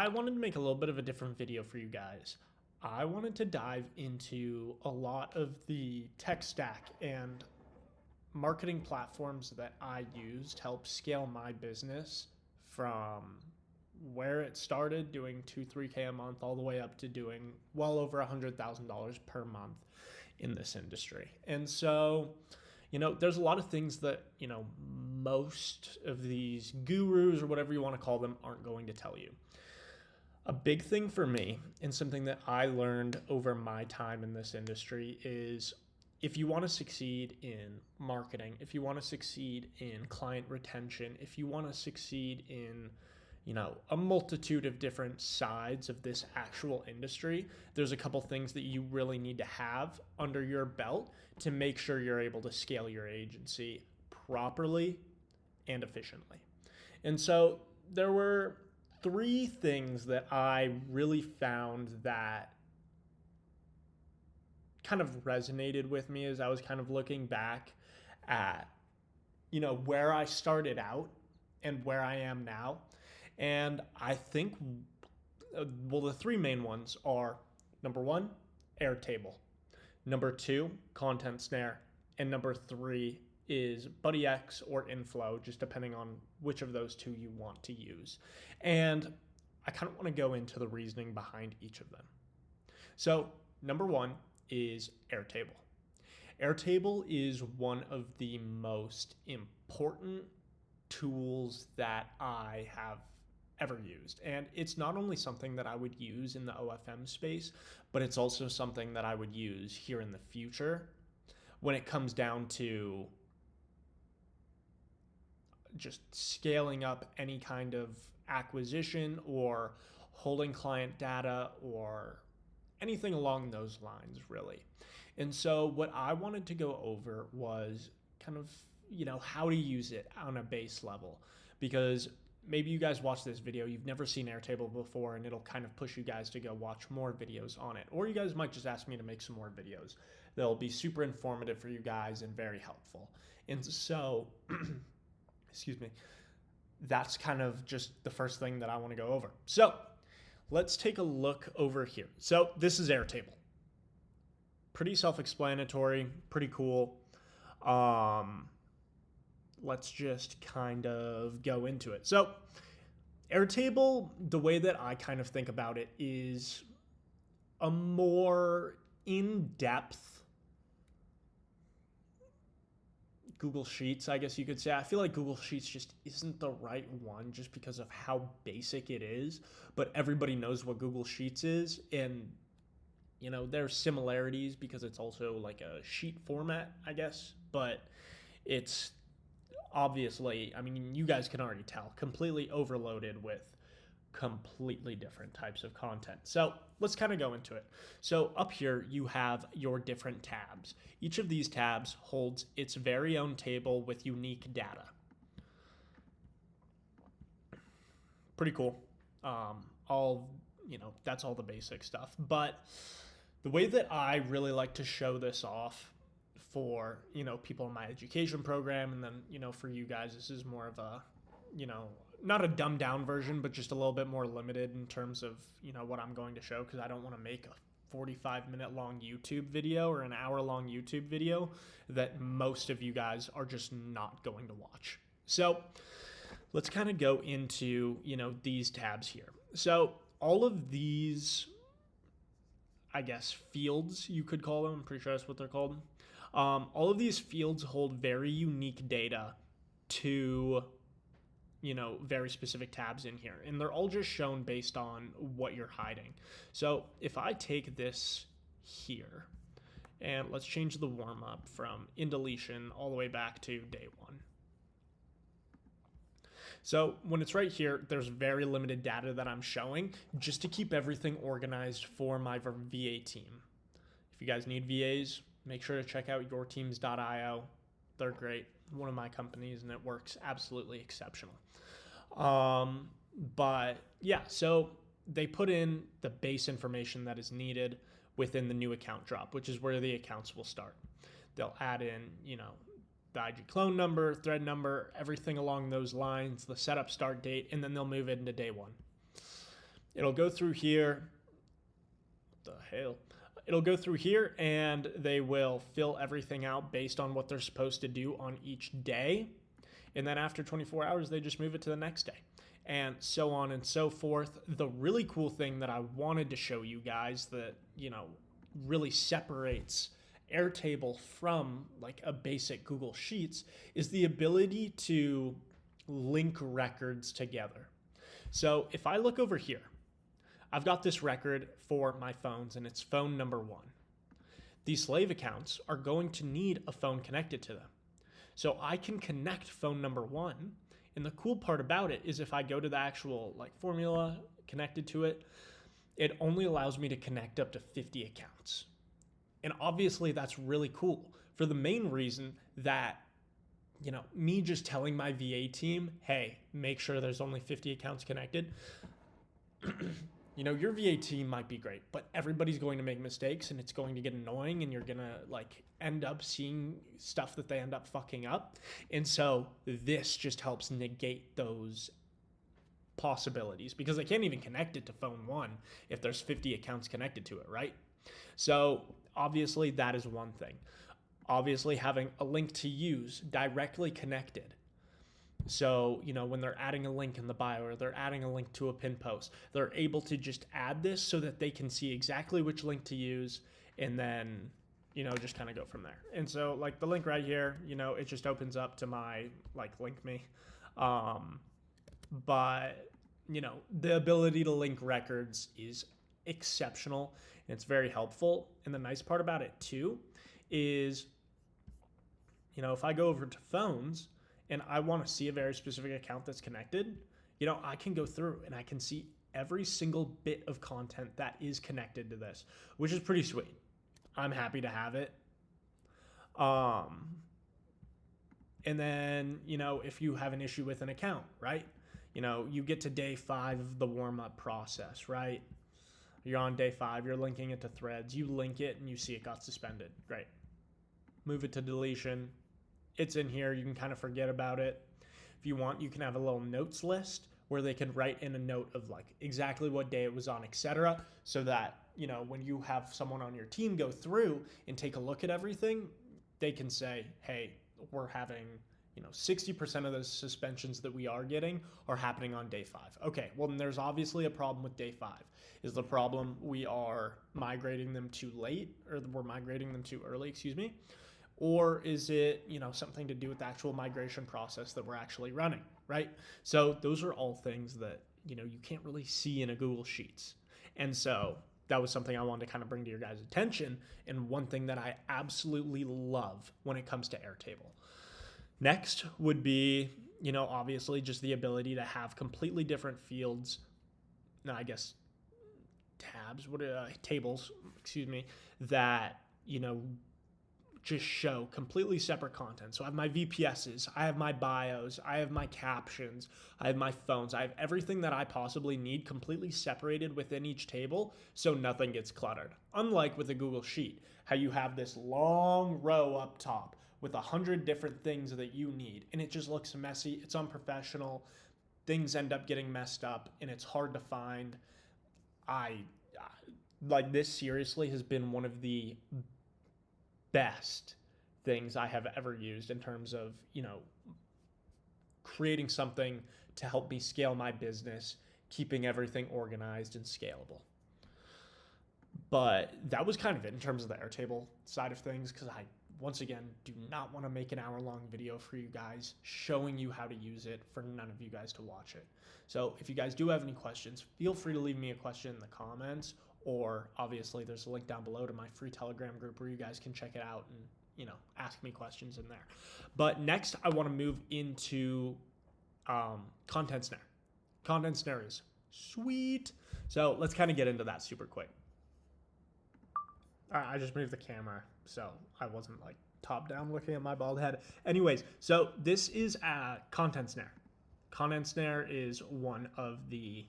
I wanted to make a little bit of a different video for you guys. I wanted to dive into a lot of the tech stack and marketing platforms that I use to help scale my business from where it started doing 2-3K a month all the way up to doing well over $100,000 per month in this industry. And so, there's a lot of things that, most of these gurus or whatever you want to call them aren't going to tell you. A big thing for me, and something that I learned over my time in this industry, is if you want to succeed in marketing, if you want to succeed in client retention, if you want to succeed in a multitude of different sides of this actual industry, there's a couple things that you really need to have under your belt to make sure you're able to scale your agency properly and efficiently. And so there were three things that I really found that kind of resonated with me as I was kind of looking back at, where I started out and where I am now. And I think, the three main ones are number one, Airtable. Number two, Content Snare. And number three is BuddyX or Inflow, just depending on which of those two you want to use. And I kind of want to go into the reasoning behind each of them. So number one is Airtable. Airtable is one of the most important tools that I have ever used. And it's not only something that I would use in the OFM space, but it's also something that I would use here in the future when it comes down to just scaling up any kind of acquisition or holding client data or anything along those lines, really. And so what I wanted to go over was kind of, how to use it on a base level, because maybe you guys watch this video, you've never seen Airtable before, and it'll kind of push you guys to go watch more videos on it. Or you guys might just ask me to make some more videos. They'll be super informative for you guys and very helpful. And so, excuse me, that's kind of just the first thing that I want to go over. So let's take a look over here. So this is Airtable. Pretty self-explanatory, pretty cool. Let's just kind of go into it. So Airtable, the way that I kind of think about it, is a more in-depth Google Sheets, I guess you could say. I feel like Google Sheets just isn't the right one just because of how basic it is, but everybody knows what Google Sheets is, and there's similarities because it's also like a sheet format, I guess, but it's obviously, you guys can already tell, completely overloaded with completely different types of content. So let's kind of go into it. So up here, you have your different tabs. Each of these tabs holds its very own table with unique data. Pretty cool. That's all the basic stuff. But the way that I really like to show this off for, people in my education program, and then, for you guys, this is more of a, not a dumbed down version, but just a little bit more limited in terms of, what I'm going to show, because I don't want to make a 45-minute long YouTube video or an hour-long YouTube video that most of you guys are just not going to watch. So let's kind of go into, these tabs here. So all of these, I guess, fields, you could call them, I'm pretty sure that's what they're called. All of these fields hold very unique data to, very specific tabs in here. And they're all just shown based on what you're hiding. So if I take this here, and let's change the warm up from in deletion all the way back to day one. So when it's right here, there's very limited data that I'm showing just to keep everything organized for my VA team. If you guys need VAs, make sure to check out yourteams.io. They're great. One of my companies, and it works absolutely exceptional. But yeah, so they put in the base information that is needed within the new account drop, which is where the accounts will start. They'll add in, the IG clone number, thread number, everything along those lines, the setup start date, and then they'll move it into day one. It'll go through here. What the hell? It'll go through here and they will fill everything out based on what they're supposed to do on each day. And then after 24 hours, they just move it to the next day, and so on and so forth. The really cool thing that I wanted to show you guys that, really separates Airtable from like a basic Google Sheets is the ability to link records together. So if I look over here, I've got this record for my phones and it's phone number 1. These slave accounts are going to need a phone connected to them. So I can connect phone number 1. And the cool part about it is if I go to the actual like formula connected to it, it only allows me to connect up to 50 accounts. And obviously that's really cool for the main reason that, me just telling my VA team, hey, make sure there's only 50 accounts connected. Your VA team might be great, but everybody's going to make mistakes and it's going to get annoying and you're going to like end up seeing stuff that they end up fucking up. And so this just helps negate those possibilities because they can't even connect it to phone 1 if there's 50 accounts connected to it, right? So obviously that is one thing. Obviously having a link to use directly connected. So, when they're adding a link in the bio or they're adding a link to a pin post, they're able to just add this so that they can see exactly which link to use and then, just kind of go from there. And so like the link right here, it just opens up to my like link me. But, the ability to link records is exceptional and it's very helpful. And the nice part about it too is, if I go over to phones, and I want to see a very specific account that's connected, I can go through and I can see every single bit of content that is connected to this, which is pretty sweet. I'm happy to have it. And then, if you have an issue with an account, right? You get to day 5 of the warm-up process, right? You're on day 5, you're linking it to threads, you link it and you see it got suspended. Great. Move it to deletion. It's in here. You can kind of forget about it. If you want, you can have a little notes list where they can write in a note of like exactly what day it was on, etc. So that, when you have someone on your team go through and take a look at everything, they can say, hey, we're having, 60% of the suspensions that we are getting are happening on day 5. Okay, well, then there's obviously a problem with day 5. Is the problem we are migrating them too late or we're migrating them too early, Or is it, something to do with the actual migration process that we're actually running, right? So those are all things that, you can't really see in a Google Sheets. And so that was something I wanted to kind of bring to your guys' attention and one thing that I absolutely love when it comes to Airtable. Next would be, obviously just the ability to have completely different fields, tables, that, just show completely separate content. So I have my VPSs, I have my bios, I have my captions, I have my phones, I have everything that I possibly need completely separated within each table so nothing gets cluttered. Unlike with a Google Sheet, how you have this long row up top with 100 different things that you need and it just looks messy, it's unprofessional, things end up getting messed up and it's hard to find. This seriously has been one of the best things I have ever used in terms of, creating something to help me scale my business, keeping everything organized and scalable. But that was kind of it in terms of the Airtable side of things because I, once again, do not want to make an hour-long video for you guys showing you how to use it for none of you guys to watch it. So if you guys do have any questions, feel free to leave me a question in the comments, or obviously there's a link down below to my free Telegram group where you guys can check it out and, ask me questions in there. But next I want to move into Content Snare. Content Snare is sweet. So let's kind of get into that super quick. All right, I just moved the camera so I wasn't like top down looking at my bald head. Anyways, so this is a Content Snare. Content Snare is one of the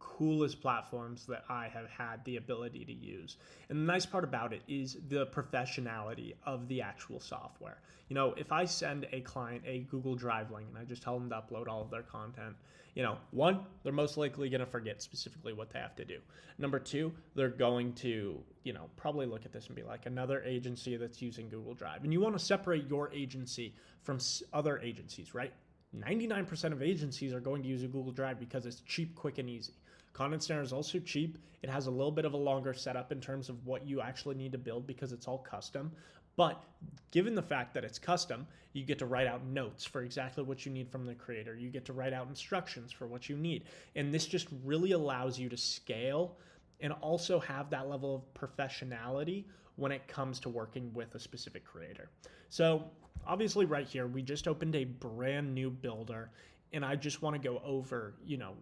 coolest platforms that I have had the ability to use. And the nice part about it is the professionality of the actual software. You know, if I send a client a Google Drive link and I just tell them to upload all of their content, you know, one, they're most likely going to forget specifically what they have to do. Number two, they're going to, you know, probably look at this and be like, another agency that's using Google Drive. And you want to separate your agency from other agencies, right? 99% of agencies are going to use a Google Drive because it's cheap, quick, and easy. Content Snare is also cheap. It has a little bit of a longer setup in terms of what you actually need to build because it's all custom. But given the fact that it's custom, you get to write out notes for exactly what you need from the creator. You get to write out instructions for what you need. And this just really allows you to scale and also have that level of professionality when it comes to working with a specific creator. So obviously right here, we just opened a brand new builder, and I just want to go over, you know,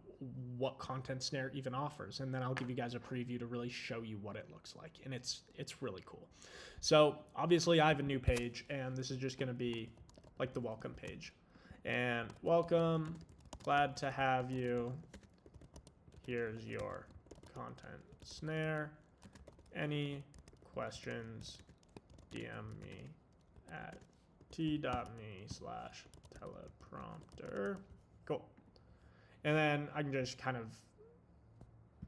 what Content Snare even offers. And then I'll give you guys a preview to really show you what it looks like. And it's really cool. So obviously I have a new page, and this is just going to be like the welcome page. And welcome, glad to have you. Here's your Content Snare. Any questions, DM me at t.me/teleprompter. Cool. And then I can just kind of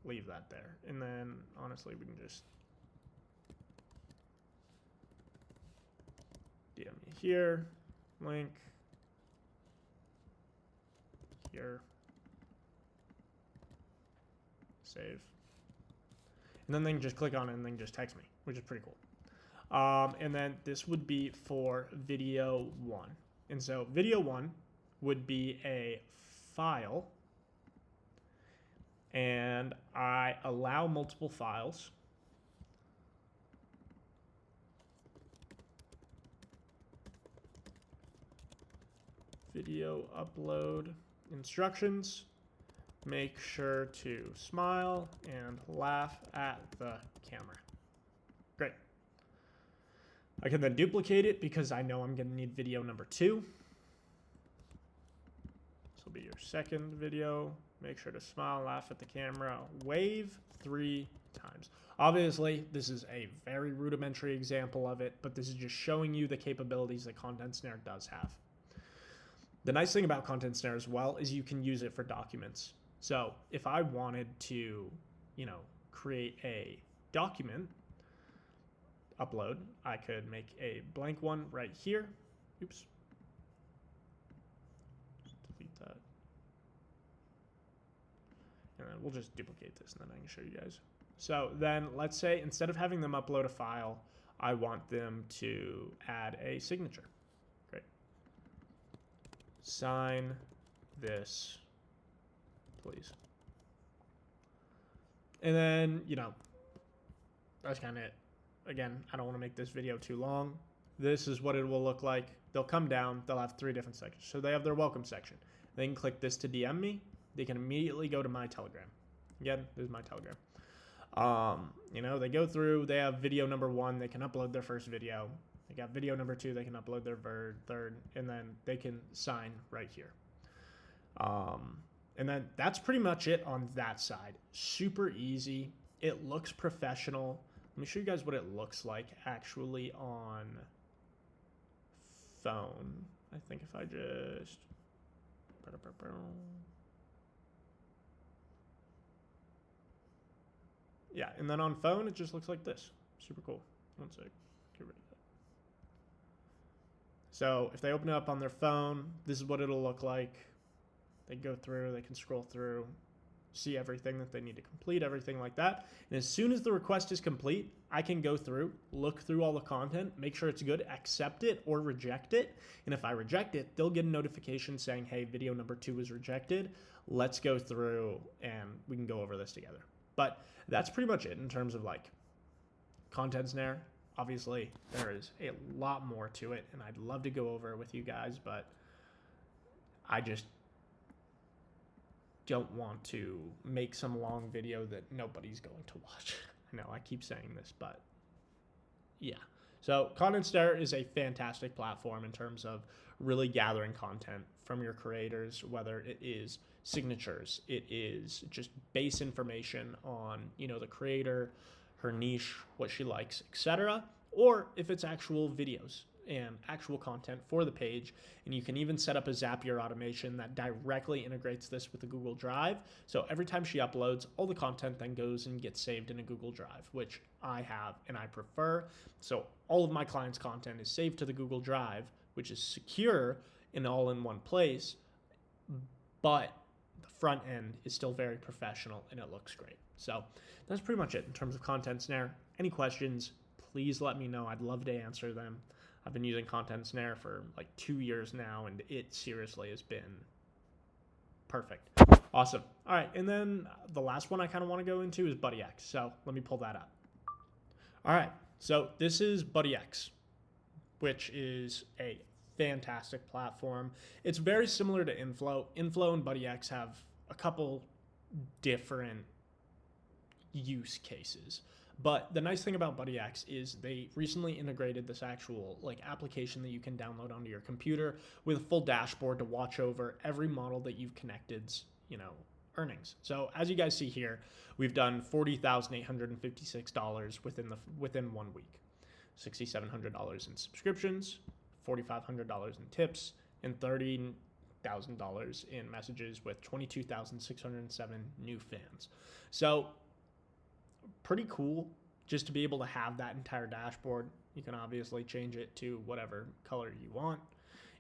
leave that there. And then honestly, we can just DM me here, link here, save. And then they can just click on it and then just text me, which is pretty cool. And then this would be for video 1. And so video 1 would be a file, and I allow multiple files. Video upload instructions. Make sure to smile and laugh at the camera. Great. I can then duplicate it because I know I'm going to need video number 2. This will be your second video. Make sure to smile, laugh at the camera, wave 3 times. Obviously, this is a very rudimentary example of it, but this is just showing you the capabilities that Content Snare does have. The nice thing about Content Snare as well is you can use it for documents. So if I wanted to, you know, create a document, upload, I could make a blank one right here. Oops. Just delete that. And then we'll just duplicate this and then I can show you guys. So then let's say instead of having them upload a file, I want them to add a signature. Great. Sign this, please. And then, you know, that's kind of it. Again, I don't want to make this video too long. This is what it will look like. They'll come down. They'll have 3 different sections. So they have their welcome section. They can click this to DM me. They can immediately go to my Telegram. Again, this is my Telegram. You know, they go through. They have video number 1. They can upload their first video. They got video number 2. They can upload their third. And then they can sign right here. And then that's pretty much it on that side. Super easy. It looks professional. Let me show you guys what it looks like actually on phone. I think if I just... Yeah, and then on phone, it just looks like this. Super cool. One sec. Get rid of that. So if they open it up on their phone, this is what it'll look like. They go through, they can scroll through, see everything that they need to complete, everything like that. And as soon as the request is complete, I can go through, look through all the content, make sure it's good, accept it or reject it. And if I reject it, they'll get a notification saying, hey, video number 2 is rejected. Let's go through and we can go over this together. But that's pretty much it in terms of like Content Snare. Obviously, there is a lot more to it, and I'd love to go over it with you guys, but I just don't want to make some long video that nobody's going to watch. I know I keep saying this, but yeah. So Content Snare is a fantastic platform in terms of really gathering content from your creators, whether it is signatures. It is just base information on, the creator, her niche, what she likes, etc. Or if it's actual videos and actual content for the page. And you can even set up a Zapier automation that directly integrates this with the Google Drive. So every time she uploads, all the content then goes and gets saved in a Google Drive, which I have and I prefer. So all of my clients' content is saved to the Google Drive, which is secure and all in one place, but the front end is still very professional and it looks great. So that's pretty much it in terms of Content Snare. Any questions, please let me know. I'd love to answer them. I've been using Content Snare for like 2 years now, and it seriously has been perfect. Awesome. All right, and then the last one I kind of want to go into is BuddyX. So let me pull that up. All right, so this is BuddyX, which is a fantastic platform. It's very similar to Inflow. Inflow and BuddyX have a couple different use cases. But the nice thing about BuddyX is they recently integrated this actual application that you can download onto your computer with a full dashboard to watch over every model that you've connected's, earnings. So as you guys see here, we've done $40,856 within 1 week. $6,700 in subscriptions, $4,500 in tips, and $30,000 in messages with 22,607 new fans. So pretty cool just to be able to have that entire dashboard. You can obviously change it to whatever color you want.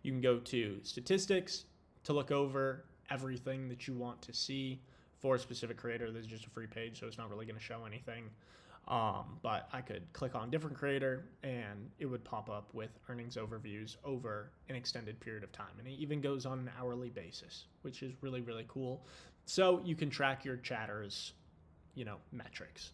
You can go to statistics to look over everything that you want to see for a specific creator. This is just a free page, so it's not really going to show anything. But I could click on different creator and it would pop up with earnings overviews over an extended period of time. And it even goes on an hourly basis, which is really, really cool. So you can track your chatters, metrics.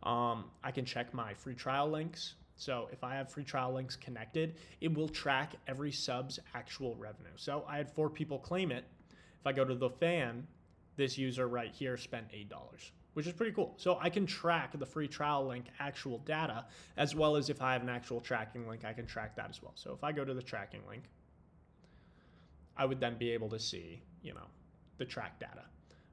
I can check my free trial links. So if I have free trial links connected, it will track every sub's actual revenue. So I had 4 people claim it. If I go to the fan, this user right here spent $8, which is pretty cool. So I can track the free trial link actual data, as well as if I have an actual tracking link, I can track that as well. So if I go to the tracking link, I would then be able to see, the track data.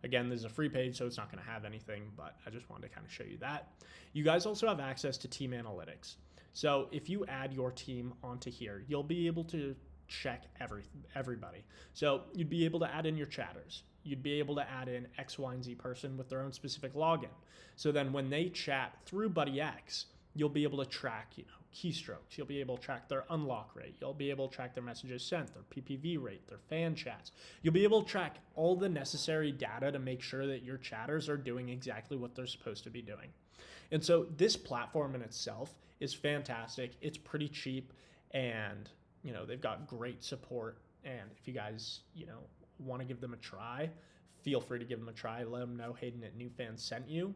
Again, this is a free page, so it's not going to have anything, but I just wanted to kind of show you that. You guys also have access to team analytics. So if you add your team onto here, you'll be able to check everybody. So you'd be able to add in your chatters. You'd be able to add in X, Y, and Z person with their own specific login. So then when they chat through BuddyX, you'll be able to track, keystrokes. You'll be able to track their unlock rate. You'll be able to track their messages sent, their PPV rate, their fan chats. You'll be able to track all the necessary data to make sure that your chatters are doing exactly what they're supposed to be doing. And so this platform in itself is fantastic. It's pretty cheap, and they've got great support. And if you guys, want to give them a try, feel free to give them a try. Let them know Hayden at New Fans sent you.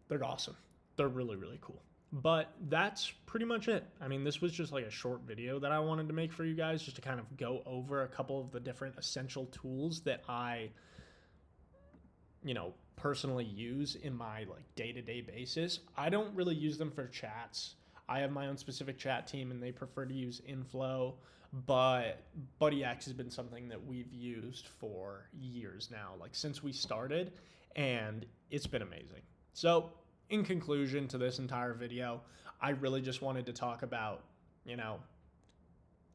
They're awesome. They're really, really cool. But that's pretty much it. I mean, this was just like a short video that I wanted to make for you guys, just to kind of go over a couple of the different essential tools that I, personally use in my day-to-day basis. I don't really use them for chats. I have my own specific chat team and they prefer to use Inflow, but BuddyX has been something that we've used for years now, since we started, and it's been amazing. So in conclusion to this entire video, I really just wanted to talk about,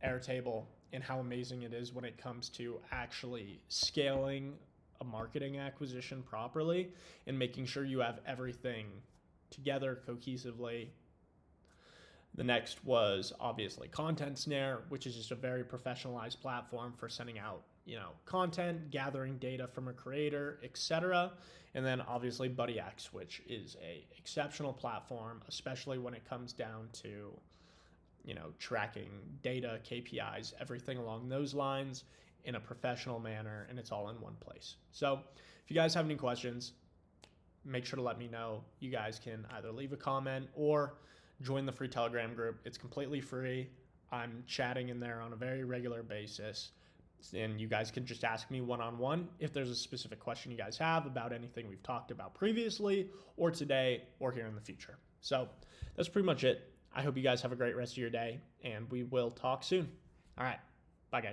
Airtable and how amazing it is when it comes to actually scaling a marketing acquisition properly and making sure you have everything together cohesively. The next was obviously Content Snare, which is just a very professionalized platform for sending out, content, gathering data from a creator, etc. And then obviously BuddyX, which is a exceptional platform, especially when it comes down to, tracking data, KPIs, everything along those lines in a professional manner, and it's all in one place. So if you guys have any questions, make sure to let me know. You guys can either leave a comment or join the free Telegram group. It's completely free. I'm chatting in there on a very regular basis, and you guys can just ask me one-on-one if there's a specific question you guys have about anything we've talked about previously or today or here in the future. So that's pretty much it. I hope you guys have a great rest of your day, and we will talk soon. All right. Bye, guys.